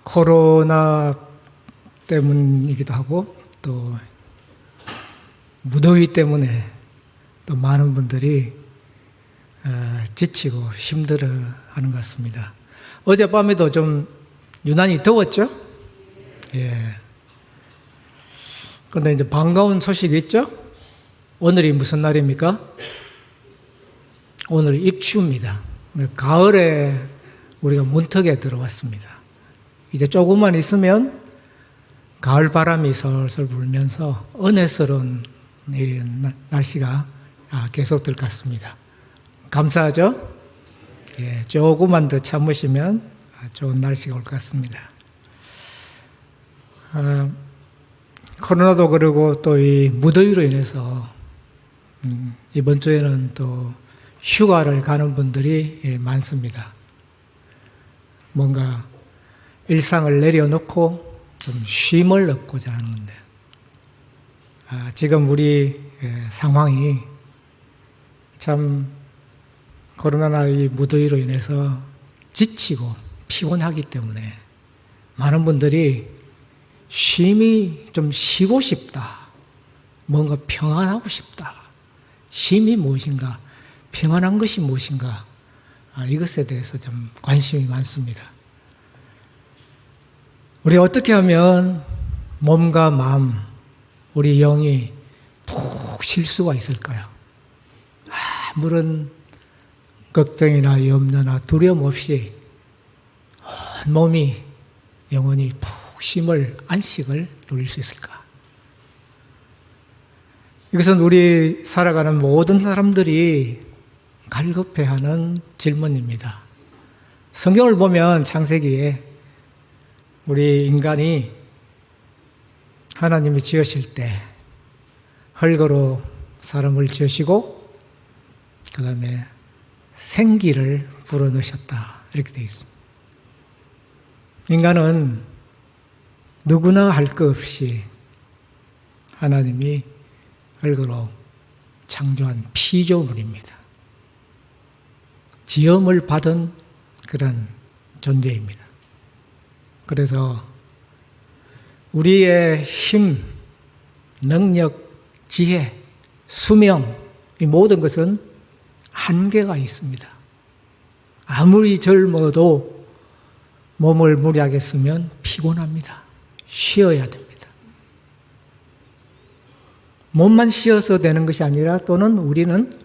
코로나 때문이기도 하고 또 무더위 때문에 또 많은 분들이 지치고 힘들어하는 것 같습니다. 어젯밤에도 좀 유난히 더웠죠? 예. 그런데 이제 반가운 소식이 있죠? 오늘이 무슨 날입니까? 오늘 입추입니다. 가을에 우리가 문턱에 들어왔습니다. 이제 조금만 있으면 가을 바람이 솔솔 불면서 은혜스러운 날씨가 계속될 것 같습니다. 감사하죠? 예, 조금만 더 참으시면 좋은 날씨가 올 것 같습니다. 코로나도 그러고 또 이 무더위로 인해서 이번 주에는 또 휴가를 가는 분들이 많습니다. 뭔가 일상을 내려놓고 좀 쉼을 얻고자 하는데 지금 우리 상황이 참 코로나나 이 무더위로 인해서 지치고 피곤하기 때문에 많은 분들이 쉼이 좀 쉬고 싶다. 뭔가 평안하고 싶다. 쉼이 무엇인가? 평안한 것이 무엇인가? 이것에 대해서 좀 관심이 많습니다. 우리 어떻게 하면 몸과 마음, 우리 영이 푹 쉴 수가 있을까요? 아무런 걱정이나 염려나 두려움 없이 몸이 영원히 푹 쉼을, 안식을 누릴 수 있을까? 이것은 우리 살아가는 모든 사람들이 갈급해하는 질문입니다. 성경을 보면 창세기에 우리 인간이 하나님이 지으실 때 흙으로 사람을 지으시고 그 다음에 생기를 불어넣으셨다 이렇게 되어 있습니다. 인간은 누구나 할 것 없이 하나님이 흙으로 창조한 피조물입니다. 지음을 받은 그런 존재입니다. 그래서 우리의 힘, 능력, 지혜, 수명, 이 모든 것은 한계가 있습니다. 아무리 젊어도 몸을 무리하게 쓰면 피곤합니다. 쉬어야 됩니다. 몸만 쉬어서 되는 것이 아니라 또는 우리는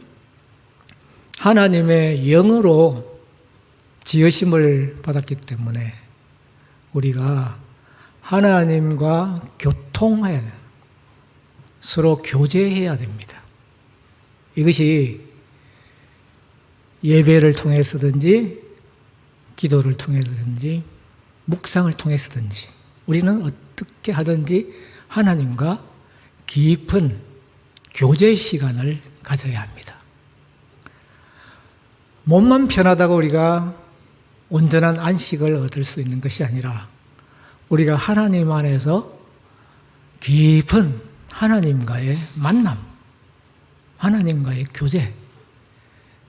하나님의 영으로 지으심을 받았기 때문에 우리가 하나님과 교통해야 돼요. 서로 교제해야 됩니다. 이것이 예배를 통해서든지 기도를 통해서든지 묵상을 통해서든지 우리는 어떻게 하든지 하나님과 깊은 교제 시간을 가져야 합니다. 몸만 편하다고 우리가 온전한 안식을 얻을 수 있는 것이 아니라 우리가 하나님 안에서 깊은 하나님과의 만남, 하나님과의 교제,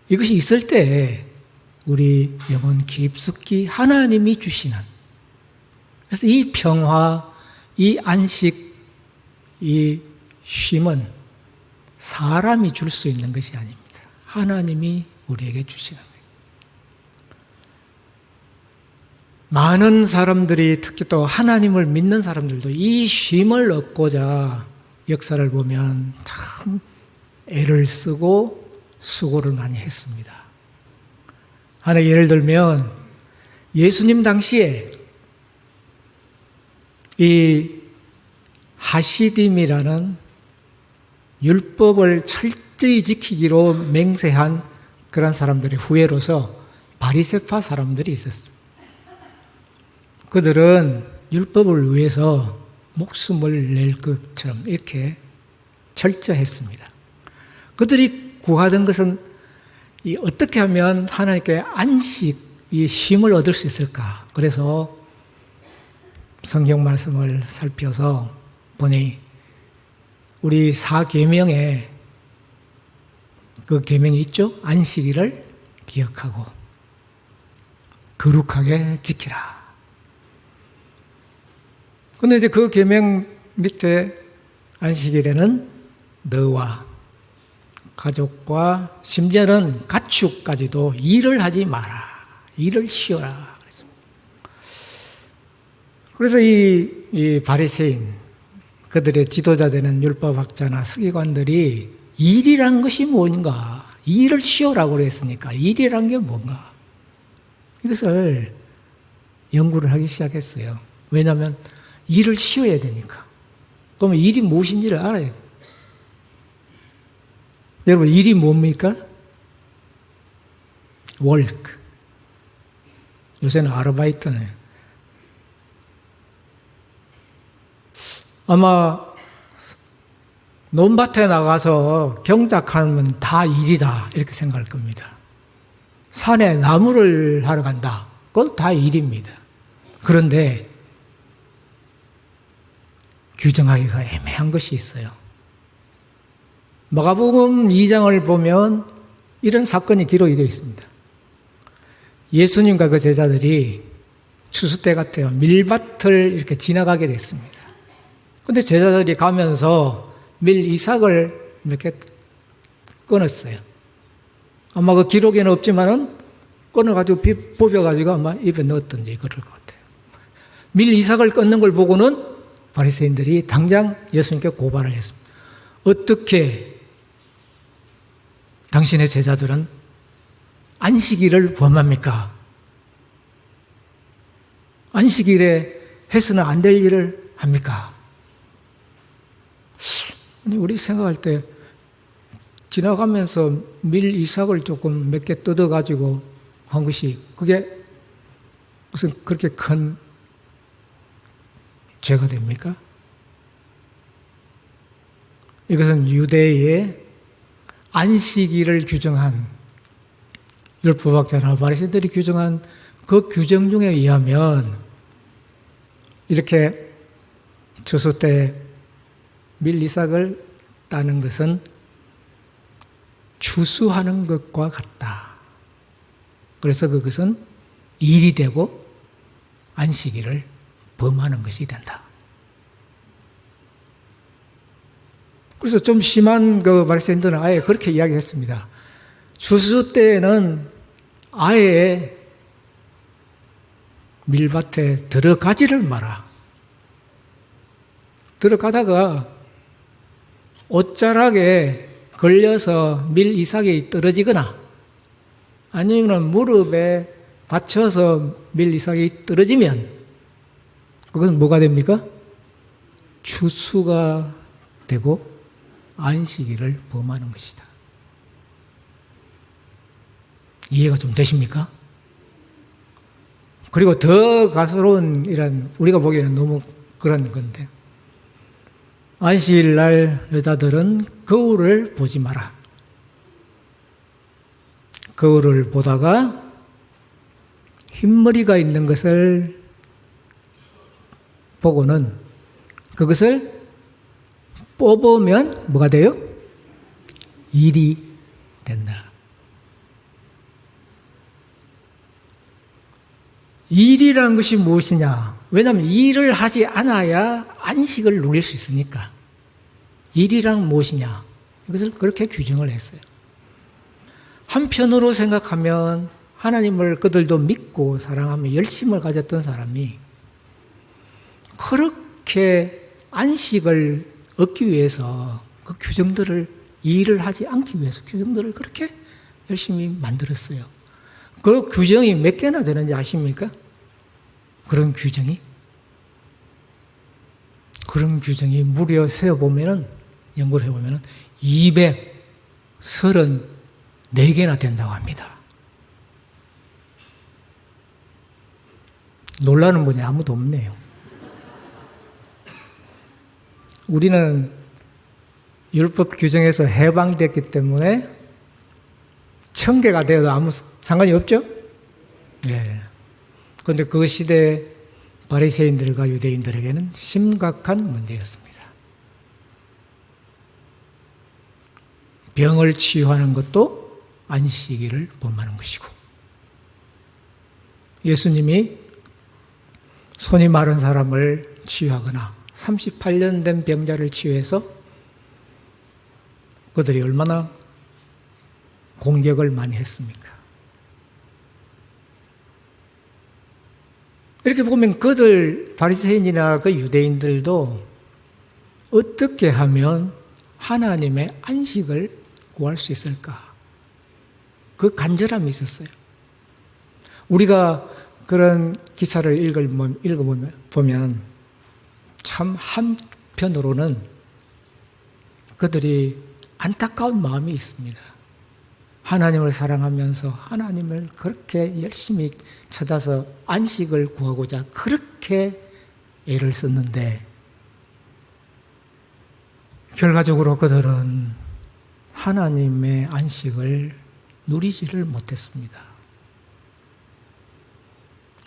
이것이 있을 때 우리 영혼 깊숙이 하나님이 주시는, 그래서 이 평화, 이 안식, 이 쉼은 사람이 줄 수 있는 것이 아닙니다. 하나님이 우리에게 주시는 거예요. 많은 사람들이 특히 또 하나님을 믿는 사람들도 이 쉼을 얻고자 역사를 보면 참 애를 쓰고 수고를 많이 했습니다. 하나 예를 들면 예수님 당시에 이 하시딤이라는 율법을 철저히 지키기로 맹세한 그런 사람들의 후예로서 바리새파 사람들이 있었습니다. 그들은 율법을 위해서 목숨을 낼 것처럼 이렇게 철저했습니다. 그들이 구하던 것은 어떻게 하면 하나님께 안식, 이 쉼을 얻을 수 있을까? 그래서 성경 말씀을 살펴서 보니 우리 4계명에 그 계명이 있죠? 안식일을 기억하고 거룩하게 지키라. 근데 이제 그 계명 밑에 안식일에는 너와 가족과 심지어는 가축까지도 일을 하지 마라. 일을 쉬어라. 그래서 이 바리새인, 그들의 지도자 되는 율법학자나 서기관들이 일이란 것이 뭔가, 일을 쉬어라고 그랬으니까 일이란 게 뭔가, 이것을 연구를 하기 시작했어요. 왜냐하면 일을 쉬어야 되니까. 그러면 일이 무엇인지를 알아야 돼요. 여러분, 일이 뭡니까? work. 요새는 아르바이트네요. 아마 논밭에 나가서 경작하면 다 일이다 이렇게 생각할 겁니다. 산에 나무를 하러 간다. 그건 다 일입니다. 그런데 규정하기가 애매한 것이 있어요. 마가복음 2장을 보면 이런 사건이 기록이 되어 있습니다. 예수님과 그 제자들이 추수 때 같아요. 밀밭을 이렇게 지나가게 됐습니다. 근데 제자들이 가면서 밀 이삭을 몇 개 끊었어요. 아마 그 기록에는 없지만은 끊어가지고 뽑아가지고 아마 입에 넣었던지 그럴 것 같아요. 밀 이삭을 끊는 걸 보고는 바리새인들이 당장 예수님께 고발을 했습니다. 어떻게 당신의 제자들은 안식일을 범합니까? 안식일에 해서는 안 될 일을 합니까? 아니, 우리 생각할 때 지나가면서 밀 이삭을 조금 몇 개 뜯어가지고 한 것이 그게 무슨 그렇게 큰 죄가 됩니까? 이것은 유대의 안식일을 규정한 율법학자나 바리새인들이 규정한 그 규정 중에 의하면 이렇게 추수 때 밀 이삭을 따는 것은 추수하는 것과 같다. 그래서 그것은 일이 되고 안식일을 범하는 것이 된다. 그래서 좀 심한 그 바리새인들은 아예 그렇게 이야기했습니다. 추수 때에는 아예 밀밭에 들어가지를 마라. 들어가다가 옷자락에 걸려서 밀 이삭이 떨어지거나 아니면 무릎에 받쳐서 밀 이삭이 떨어지면 그건 뭐가 됩니까? 추수가 되고 안식일을 범하는 것이다. 이해가 좀 되십니까? 그리고 더 가소로운 이런 우리가 보기에는 너무 그런 건데 안식일 날 여자들은 거울을 보지 마라. 거울을 보다가 흰머리가 있는 것을 보고는 그것을 뽑으면 뭐가 돼요? 일이 된다. 일이라는 것이 무엇이냐? 왜냐하면 일을 하지 않아야 안식을 누릴 수 있으니까. 일이란 무엇이냐? 이것을 그렇게 규정을 했어요. 한편으로 생각하면 하나님을 그들도 믿고 사랑하며 열심을 가졌던 사람이 그렇게 안식을 얻기 위해서 그 규정들을 일을 하지 않기 위해서 규정들을 그렇게 열심히 만들었어요. 그 규정이 몇 개나 되는지 아십니까? 그런 규정이 무려 세어보면은, 연구를 해보면은 234개나 된다고 합니다. 놀라는 분이 아무도 없네요. 우리는 율법 규정에서 해방됐기 때문에 1000개가 되어도 아무 상관이 없죠? 네. 그런데 그 시대 바리새인들과 유대인들에게는 심각한 문제였습니다. 병을 치유하는 것도 안식일을 범하는 것이고, 예수님이 손이 마른 사람을 치유하거나 38년 된 병자를 치유해서 그들이 얼마나 공격을 많이 했습니까? 이렇게 보면 그들 바리새인이나 그 유대인들도 어떻게 하면 하나님의 안식을 구할 수 있을까? 그 간절함이 있었어요. 우리가 그런 기사를 읽어보면 참 한편으로는 그들이 안타까운 마음이 있습니다. 하나님을 사랑하면서 하나님을 그렇게 열심히 찾아서 안식을 구하고자 그렇게 애를 썼는데 결과적으로 그들은 하나님의 안식을 누리지를 못했습니다.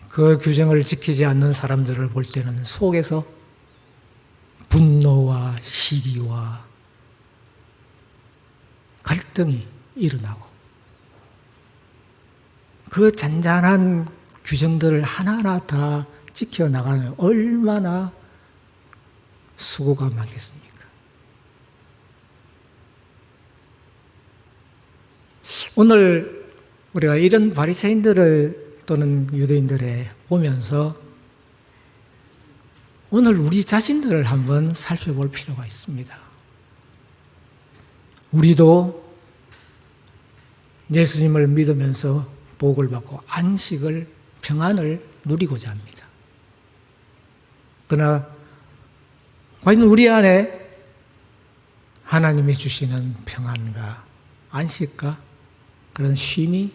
그 규정을 지키지 않는 사람들을 볼 때는 속에서 분노와 시기와 갈등이 일어나고 그 잔잔한 규정들을 하나하나 다 지켜나가면 얼마나 수고가 많겠습니까? 오늘 우리가 이런 바리새인들을 또는 유대인들을 보면서 오늘 우리 자신들을 한번 살펴볼 필요가 있습니다. 우리도 예수님을 믿으면서 복을 받고 안식을, 평안을 누리고자 합니다. 그러나 과연 우리 안에 하나님이 주시는 평안과 안식과 그런 쉼이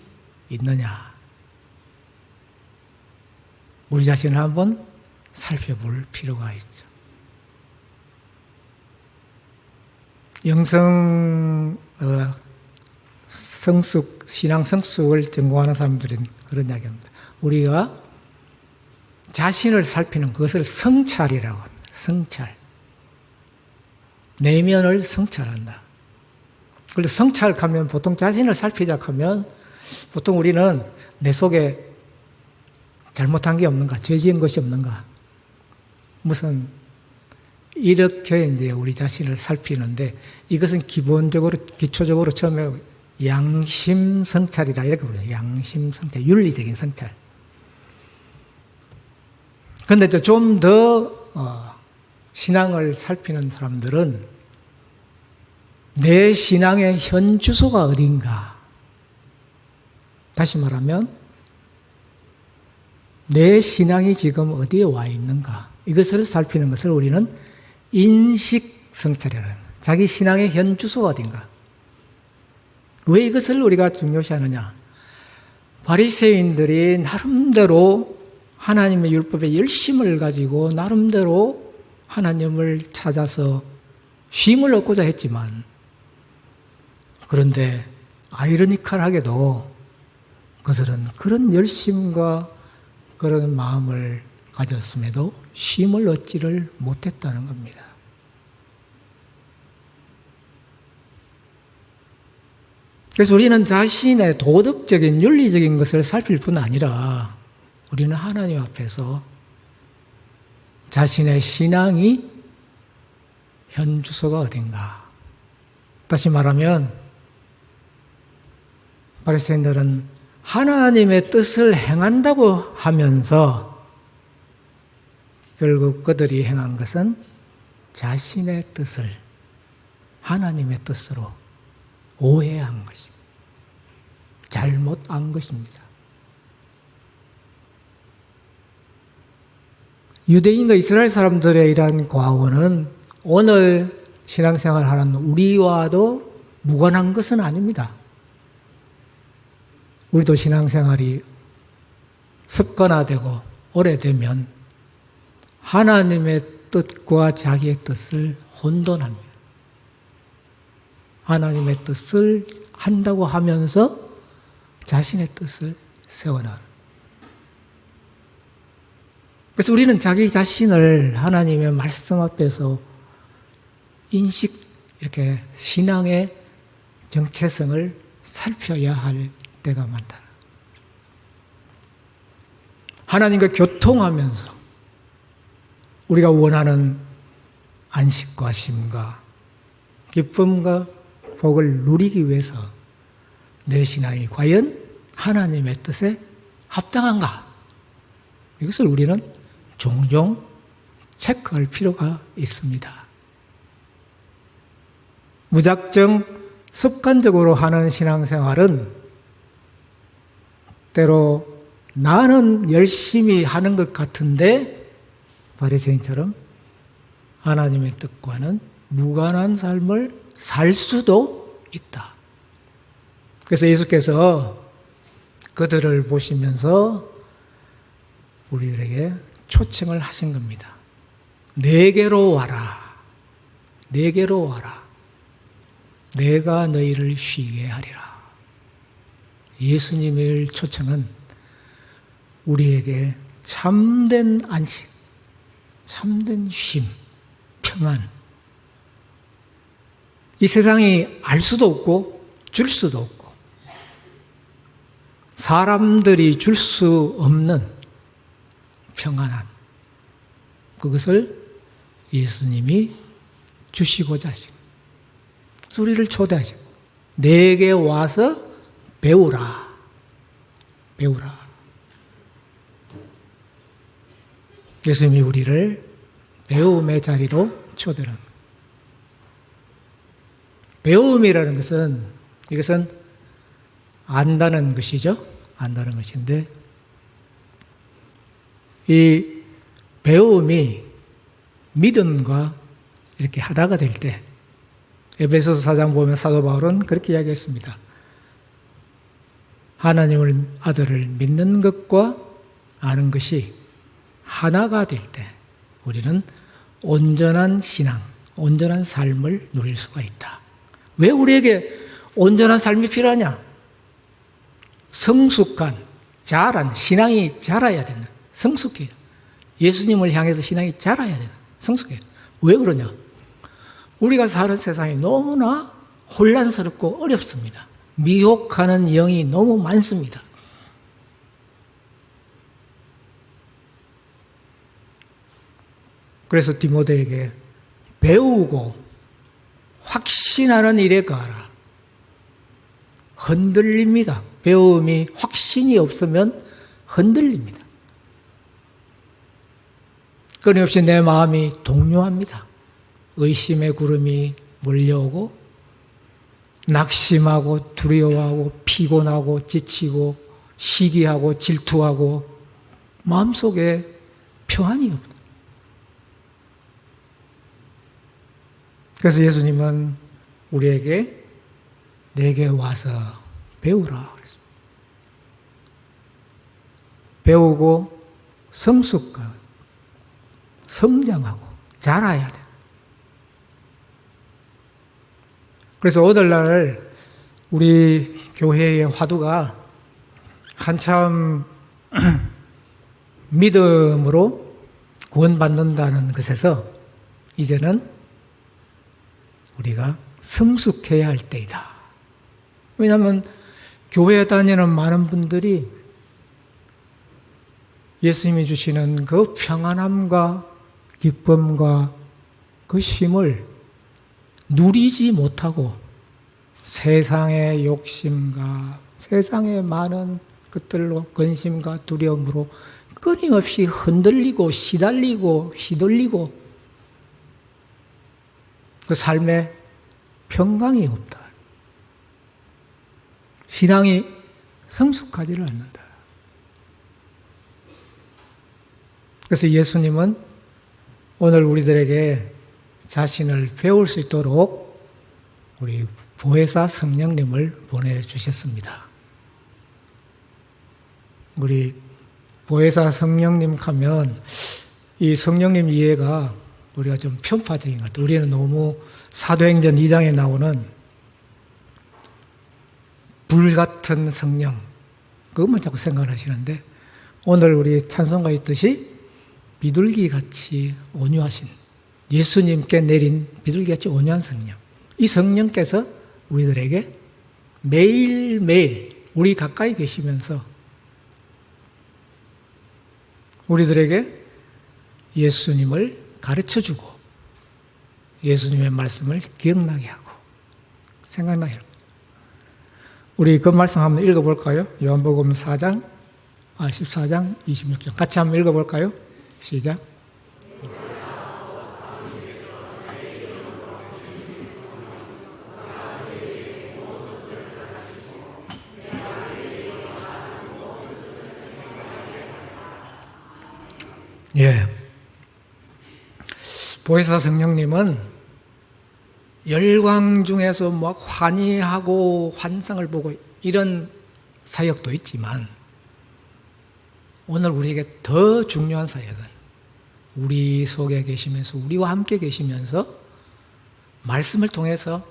있느냐? 우리 자신을 한번 살펴볼 필요가 있죠. 신앙 성숙을 전공하는 사람들은 그런 이야기합니다. 우리가 자신을 살피는 그것을 성찰이라고 합니다. 성찰. 내면을 성찰한다. 그런데 성찰하면 보통 자신을 살피자 하면 보통 우리는 내 속에 잘못한 게 없는가, 죄 지은 것이 없는가, 무슨 이렇게 이제 우리 자신을 살피는데 이것은 기초적으로 처음에 양심 성찰이라 이렇게 불러요. 양심 성찰, 윤리적인 성찰. 그런데 좀 더 신앙을 살피는 사람들은 내 신앙의 현 주소가 어딘가. 다시 말하면 내 신앙이 지금 어디에 와 있는가. 이것을 살피는 것을 우리는 인식 성찰이라는 거예요. 자기 신앙의 현 주소가 어딘가. 왜 이것을 우리가 중요시하느냐? 바리새인들이 나름대로 하나님의 율법에 열심을 가지고 나름대로 하나님을 찾아서 쉼을 얻고자 했지만 그런데 아이러니컬하게도 그들은 그런 열심과 그런 마음을 가졌음에도 쉼을 얻지를 못했다는 겁니다. 그래서 우리는 자신의 도덕적인 윤리적인 것을 살필 뿐 아니라 우리는 하나님 앞에서 자신의 신앙이 현 주소가 어딘가. 다시 말하면 바리새인들은 하나님의 뜻을 행한다고 하면서 결국 그들이 행한 것은 자신의 뜻을 하나님의 뜻으로 오해한 것입니다. 잘못한 것입니다. 유대인과 이스라엘 사람들의 이러한 과거는 오늘 신앙생활하는 우리와도 무관한 것은 아닙니다. 우리도 신앙생활이 습관화되고 오래되면 하나님의 뜻과 자기의 뜻을 혼돈합니다. 하나님의 뜻을 한다고 하면서 자신의 뜻을 세워나가는. 그래서 우리는 자기 자신을 하나님의 말씀 앞에서 이렇게 신앙의 정체성을 살펴야 할 때가 많다. 하나님과 교통하면서 우리가 원하는 안식과 쉼과 기쁨과 복을 누리기 위해서 내 신앙이 과연 하나님의 뜻에 합당한가? 이것을 우리는 종종 체크할 필요가 있습니다. 무작정 습관적으로 하는 신앙생활은 때로 나는 열심히 하는 것 같은데 바리새인처럼 하나님의 뜻과는 무관한 삶을 살 수도 있다. 그래서 예수께서 그들을 보시면서 우리들에게 초청을 하신 겁니다. 내게로 와라. 내게로 와라. 내가 너희를 쉬게 하리라. 예수님의 초청은 우리에게 참된 안식, 참된 쉼, 평안. 이 세상이 알 수도 없고 줄 수도 없고 사람들이 줄 수 없는 평안함. 그것을 예수님이 주시고자 하시고 우리를 초대하시고 내게 와서 배우라. 배우라. 예수님이 우리를 배움의 자리로 초대합니다. 배움이라는 것은 이것은 안다는 것이죠. 안다는 것인데 이 배움이 믿음과 이렇게 하나가 될 때 에베소서 4장 보면 사도 바울은 그렇게 이야기했습니다. 하나님을 아들을 믿는 것과 아는 것이 하나가 될 때 우리는 온전한 신앙, 온전한 삶을 누릴 수가 있다. 왜 우리에게 온전한 삶이 필요하냐? 성숙한, 자란, 신앙이 자라야 된다. 성숙해요. 예수님을 향해서 신앙이 자라야 된다. 성숙해요. 왜 그러냐? 우리가 사는 세상이 너무나 혼란스럽고 어렵습니다. 미혹하는 영이 너무 많습니다. 그래서 디모데에게 배우고 확신하는 일에 가라. 흔들립니다. 배움이 확신이 없으면 흔들립니다. 끊임없이 내 마음이 동요합니다. 의심의 구름이 몰려오고 낙심하고 두려워하고 피곤하고 지치고 시기하고 질투하고 마음속에 평안이 없다. 그래서 예수님은 우리에게 내게 와서 배우라 그랬습니다. 배우고 성숙하고 성장하고 자라야 돼. 그래서 오늘날 우리 교회의 화두가 한참 믿음으로 구원받는다는 것에서 이제는 우리가 성숙해야 할 때이다. 왜냐하면 교회에 다니는 많은 분들이 예수님이 주시는 그 평안함과 기쁨과 그 쉼을 누리지 못하고 세상의 욕심과 세상의 많은 것들로 근심과 두려움으로 끊임없이 흔들리고 시달리고 휘둘리고 그 삶에 평강이 없다. 신앙이 성숙하지를 않는다. 그래서 예수님은 오늘 우리들에게 자신을 배울 수 있도록 우리 보혜사 성령님을 보내주셨습니다. 우리 보혜사 성령님 하면 이 성령님 이해가 우리가 좀 편파적인 것 같아요. 우리는 너무 사도행전 2장에 나오는 불같은 성령 그것만 자꾸 생각하시는데 오늘 우리 찬송가 있듯이 비둘기같이 온유하신 예수님께 내린 비둘기같이 온유한 성령 이 성령께서 우리들에게 매일매일 우리 가까이 계시면서 우리들에게 예수님을 가르쳐주고 예수님의 말씀을 기억나게 하고 생각나게 하고. 우리 그 말씀 한번 읽어볼까요? 요한복음 14장 26절 같이 한번 읽어볼까요? 시작. 예. 보혜사 성령님은 열광 중에서 막 환희하고 환상을 보고 이런 사역도 있지만 오늘 우리에게 더 중요한 사역은 우리 속에 계시면서 우리와 함께 계시면서 말씀을 통해서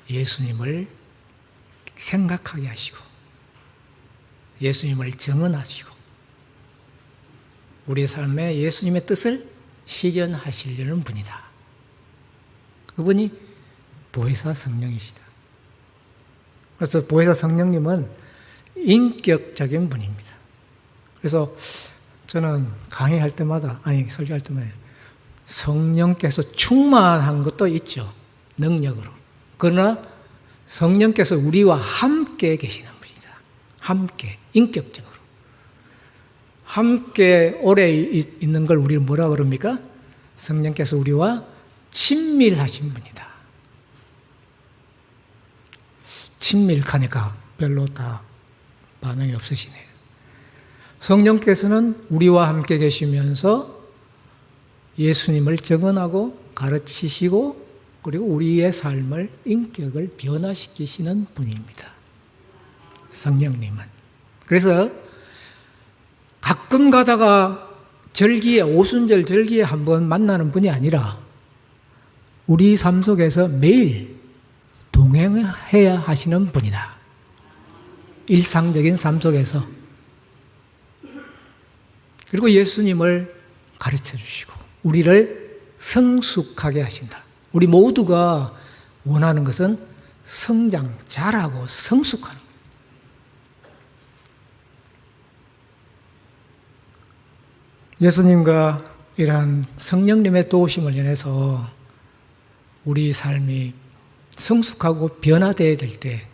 예수님을 생각하게 하시고 예수님을 증언하시고 우리 삶에 예수님의 뜻을 실현하시려는 분이다. 그분이 보혜사 성령이시다. 그래서 보혜사 성령님은 인격적인 분입니다. 그래서 저는 강의할 때마다, 설교할 때마다 성령께서 충만한 것도 있죠. 능력으로. 그러나 성령께서 우리와 함께 계시는 분이다. 함께, 인격적으로. 함께 오래 있는 걸 우리는 뭐라 그럽니까? 성령께서 우리와 친밀하신 분이다. 친밀하니까 별로 다 반응이 없으시네요. 성령께서는 우리와 함께 계시면서 예수님을 증언하고 가르치시고 그리고 우리의 삶을, 인격을 변화시키시는 분입니다. 성령님은. 그래서 가끔 가다가 절기에, 오순절 절기에 한번 만나는 분이 아니라 우리 삶 속에서 매일 동행해야 하시는 분이다. 일상적인 삶 속에서. 그리고 예수님을 가르쳐 주시고 우리를 성숙하게 하신다. 우리 모두가 원하는 것은 성장, 자라고 성숙하는 거예요. 예수님과 이러한 성령님의 도우심을 인해서 우리 삶이 성숙하고 변화되어야 될 때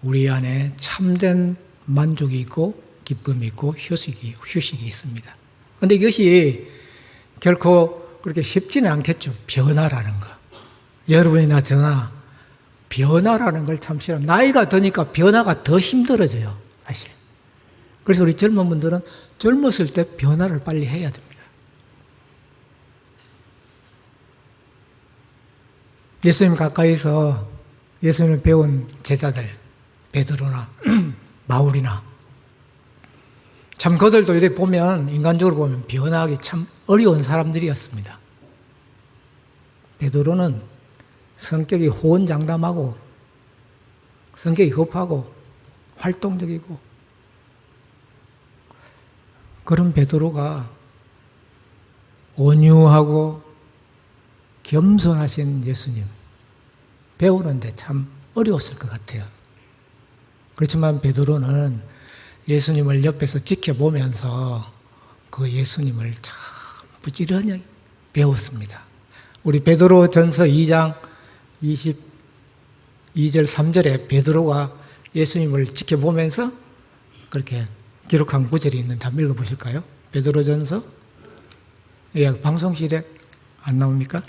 우리 안에 참된 만족이 있고 기쁨이 있고 휴식이 있습니다. 그런데 이것이 결코 그렇게 쉽지는 않겠죠. 변화라는 거. 여러분이나 저나 변화라는 걸 참 싫어. 나이가 드니까 변화가 더 힘들어져요. 사실. 그래서 우리 젊은 분들은 젊었을 때 변화를 빨리 해야 됩니다. 예수님 가까이서 예수님을 배운 제자들, 베드로나 바울이나 참 그들도 이렇게 보면 인간적으로 보면 변화하기 참 어려운 사람들이었습니다. 베드로는 성격이 호언장담하고 성격이 급하고 활동적이고 그런 베드로가 온유하고 겸손하신 예수님 배우는데 참 어려웠을 것 같아요. 그렇지만 베드로는 예수님을 옆에서 지켜보면서 그 예수님을 참 부지런히 배웠습니다. 우리 베드로 전서 2장 22절 3절에 베드로가 예수님을 지켜보면서 그렇게 기록한 구절이 있는데 한번 읽어보실까요? 베드로 전서 방송실에 안 나옵니까?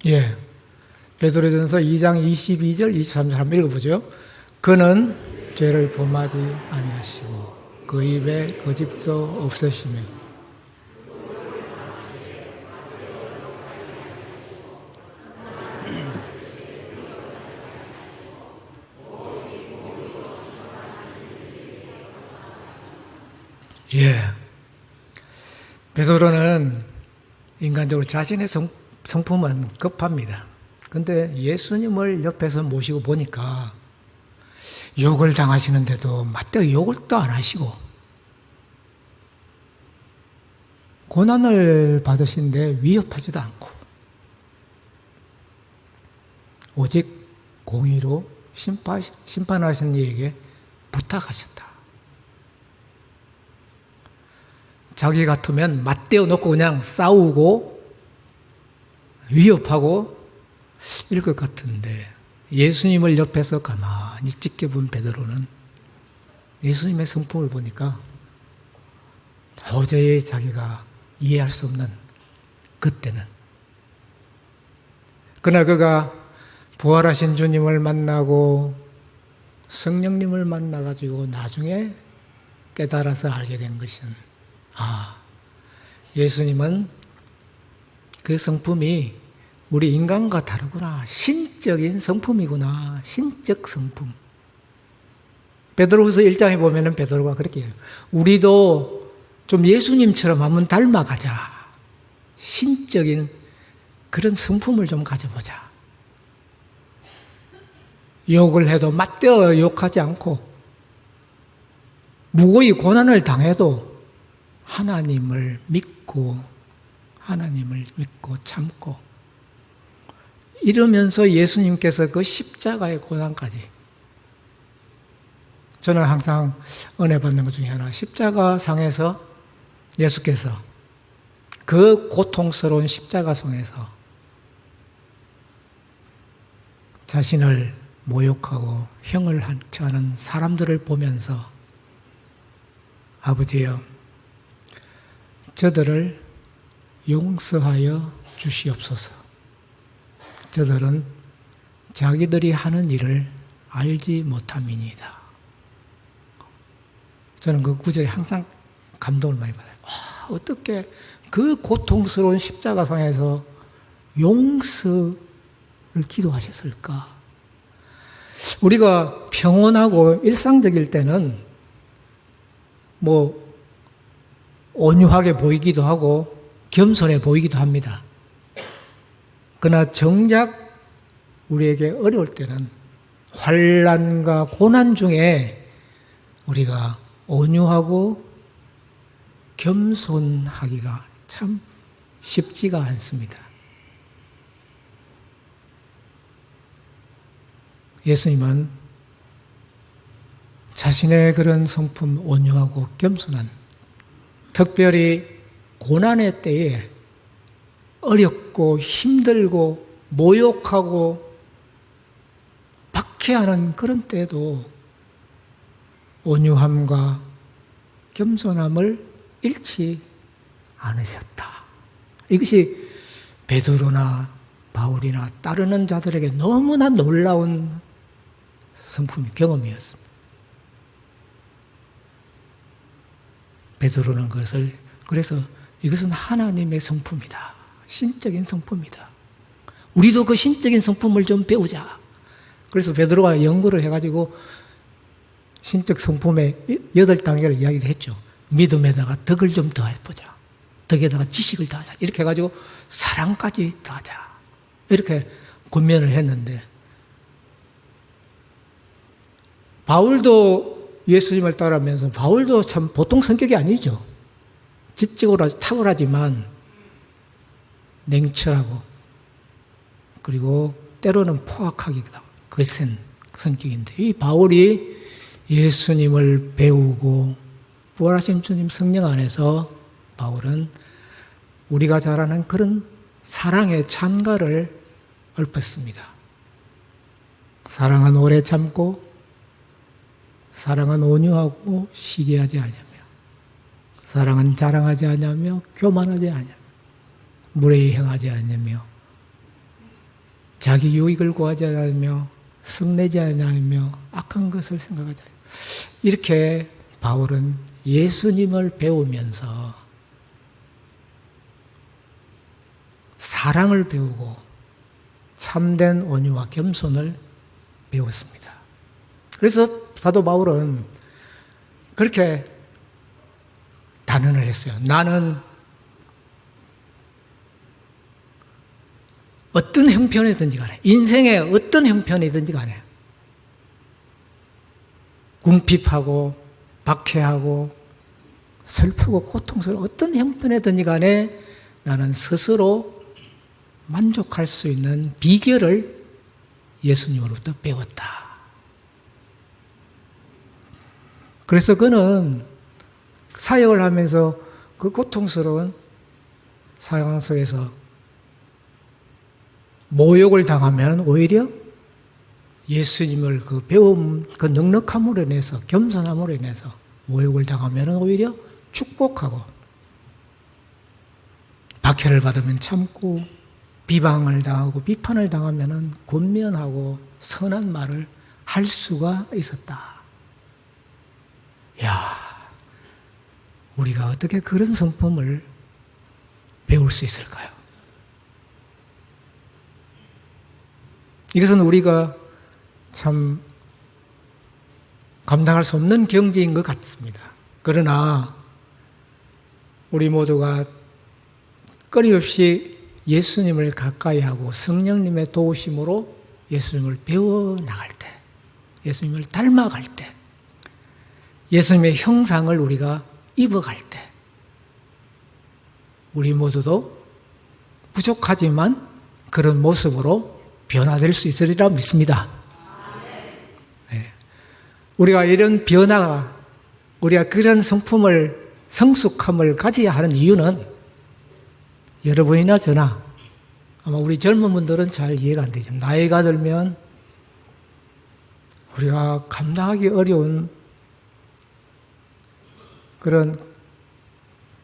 예. 베드로전서 2장 22절, 23절 한번 읽어보죠. 그는 죄를 범하지 아니하시고 그 입에 거짓도 없으시며 예. 베드로는 인간적으로 자신의 성품은 급합니다. 근데 예수님을 옆에서 모시고 보니까 욕을 당하시는데도 맞대로 욕을 또 안 하시고 고난을 받으시는데 위협하지도 않고 오직 공의로 심판하신 이에게 부탁하셨다. 자기 같으면 맞대어 놓고 그냥 싸우고 위협하고 이럴 것 같은데 예수님을 옆에서 가만히 지켜본 베드로는 예수님의 성품을 보니까 도저히 자기가 이해할 수 없는 그때는. 그러나 그가 부활하신 주님을 만나고 성령님을 만나가지고 나중에 깨달아서 알게 된 것은 예수님은 그 성품이 우리 인간과 다르구나. 신적인 성품이구나. 신적 성품. 베드로후서 1장에 보면은 베드로가 그렇게 해요. 우리도 좀 예수님처럼 한번 닮아가자. 신적인 그런 성품을 좀 가져보자. 욕을 해도 맞대어 욕하지 않고 무고히 고난을 당해도 하나님을 믿고 참고 이러면서 예수님께서 그 십자가의 고난까지, 저는 항상 은혜 받는 것 중에 하나, 십자가 상에서 예수께서 그 고통스러운 십자가 상에서 자신을 모욕하고 형을 처하는 사람들을 보면서 아버지여 저들을 용서하여 주시옵소서. 저들은 자기들이 하는 일을 알지 못함이니이다. 저는 그 구절에 항상 감동을 많이 받아요. 어떻게 그 고통스러운 십자가상에서 용서를 기도하셨을까? 우리가 평온하고 일상적일 때는 온유하게 보이기도 하고 겸손해 보이기도 합니다. 그러나 정작 우리에게 어려울 때는 환난과 고난 중에 우리가 온유하고 겸손하기가 참 쉽지가 않습니다. 예수님은 자신의 그런 성품, 온유하고 겸손한, 특별히 고난의 때에 어렵고 힘들고 모욕하고 박해하는 그런 때에도 온유함과 겸손함을 잃지 않으셨다. 이것이 베드로나 바울이나 따르는 자들에게 너무나 놀라운 성품, 경험이었습니다. 베드로는 그래서 이것은 하나님의 성품이다. 신적인 성품이다. 우리도 그 신적인 성품을 좀 배우자. 그래서 베드로가 연구를 해가지고 신적 성품의 8단계를 이야기를 했죠. 믿음에다가 덕을 좀 더해보자. 덕에다가 지식을 더하자. 이렇게 해가지고 사랑까지 더하자. 이렇게 권면을 했는데, 바울도 예수님을 따르면서 바울도 참 보통 성격이 아니죠. 지적으로 탁월하지만 냉철하고 그리고 때로는 포악하기도 하고 거센 성격인데, 이 바울이 예수님을 배우고 부활하신 주님 성령 안에서 바울은 우리가 잘 아는 그런 사랑의 찬가를 읊었습니다. 사랑은 오래 참고 사랑은 온유하고 시기하지 아니하며 사랑은 자랑하지 아니하며 교만하지 아니하며 무례히 행하지 아니하며 자기 유익을 구하지 아니하며 성내지 아니하며 악한 것을 생각하지 아니하며, 이렇게 바울은 예수님을 배우면서 사랑을 배우고 참된 온유와 겸손을 배웠습니다. 그래서 사도 바울은 그렇게 단언을 했어요. 나는 어떤 형편이든지 간에, 인생의 어떤 형편이든지 간에 궁핍하고 박해하고 슬프고 고통스러운 어떤 형편이든지 간에 나는 스스로 만족할 수 있는 비결을 예수님으로부터 배웠다. 그래서 그는 사역을 하면서 그 고통스러운 상황 속에서 모욕을 당하면 오히려 예수님을 그 배움, 그 넉넉함으로 인해서, 겸손함으로 인해서 모욕을 당하면 오히려 축복하고, 박해를 받으면 참고, 비방을 당하고 비판을 당하면 권면하고 선한 말을 할 수가 있었다. 야, 우리가 어떻게 그런 성품을 배울 수 있을까요? 이것은 우리가 참 감당할 수 없는 경지인 것 같습니다. 그러나 우리 모두가 끊임없이 예수님을 가까이 하고 성령님의 도우심으로 예수님을 배워나갈 때, 예수님을 닮아갈 때, 예수님의 형상을 우리가 입어갈 때, 우리 모두도 부족하지만 그런 모습으로 변화될 수 있으리라 믿습니다. 네. 우리가 이런 변화가, 우리가 그런 성품을, 성숙함을 가져야 하는 이유는 여러분이나 저나, 아마 우리 젊은 분들은 잘 이해가 안 되죠. 나이가 들면 우리가 감당하기 어려운 그런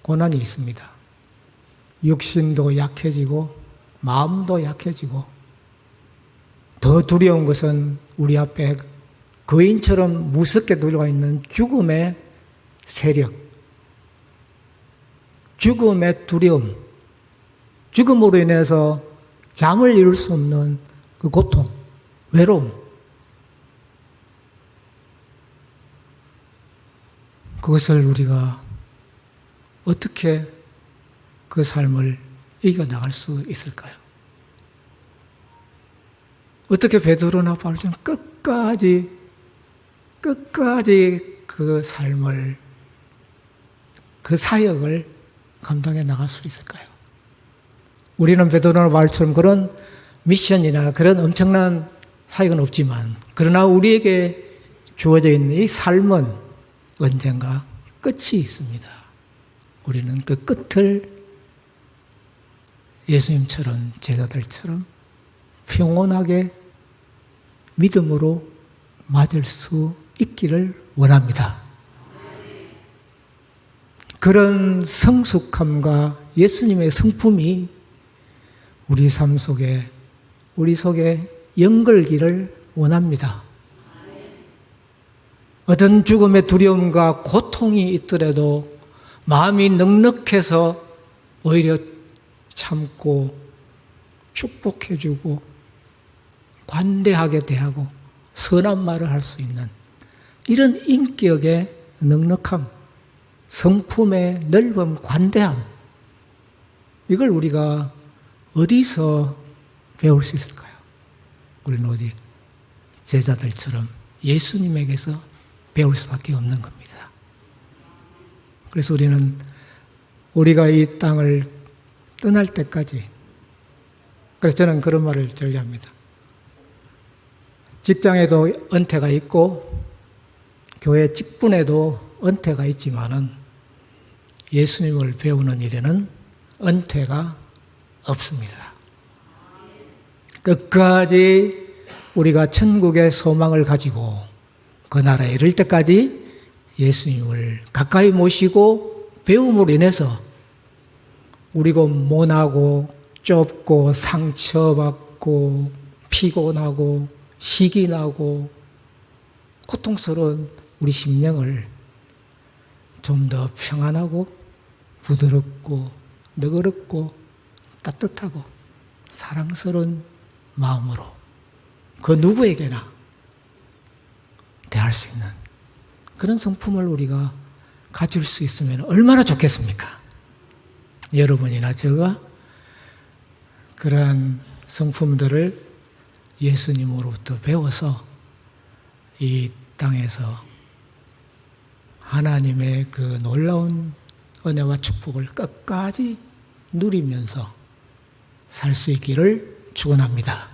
고난이 있습니다. 육신도 약해지고 마음도 약해지고, 더 두려운 것은 우리 앞에 거인처럼 무섭게 들어와 있는 죽음의 세력, 죽음의 두려움, 죽음으로 인해서 잠을 이룰 수 없는 그 고통, 외로움. 그것을 우리가 어떻게 그 삶을 이겨나갈 수 있을까요? 어떻게 베드로나 바울처럼 끝까지 그 삶을, 그 사역을 감당해 나갈 수 있을까요? 우리는 베드로나 바울처럼 그런 미션이나 그런 엄청난 사역은 없지만, 그러나 우리에게 주어져 있는 이 삶은 언젠가 끝이 있습니다. 우리는 그 끝을 예수님처럼, 제자들처럼 평온하게 믿음으로 맞을 수 있기를 원합니다. 그런 성숙함과 예수님의 성품이 우리 삶 속에, 우리 속에 연결기를 원합니다. 어떤 죽음의 두려움과 고통이 있더라도 마음이 넉넉해서 오히려 참고 축복해주고 관대하게 대하고 선한 말을 할 수 있는 이런 인격의 넉넉함, 성품의 넓음, 관대함, 이걸 우리가 어디서 배울 수 있을까요? 우리는 어디 제자들처럼 예수님에게서 배울 수밖에 없는 겁니다. 그래서 우리는 우리가 이 땅을 떠날 때까지, 그래서 저는 그런 말을 전례합니다. 직장에도 은퇴가 있고 교회 직분에도 은퇴가 있지만은 예수님을 배우는 일에는 은퇴가 없습니다. 끝까지 우리가 천국의 소망을 가지고 그 나라에 이를 때까지 예수님을 가까이 모시고 배움으로 인해서 우리가 모나고 좁고 상처받고 피곤하고 시기 나고 고통스러운 우리 심령을 좀 더 평안하고 부드럽고 너그럽고 따뜻하고 사랑스러운 마음으로 그 누구에게나 대할 수 있는 그런 성품을 우리가 가질 수 있으면 얼마나 좋겠습니까? 여러분이나 제가 그러한 성품들을 예수님으로부터 배워서 이 땅에서 하나님의 그 놀라운 은혜와 축복을 끝까지 누리면서 살 수 있기를 축원합니다.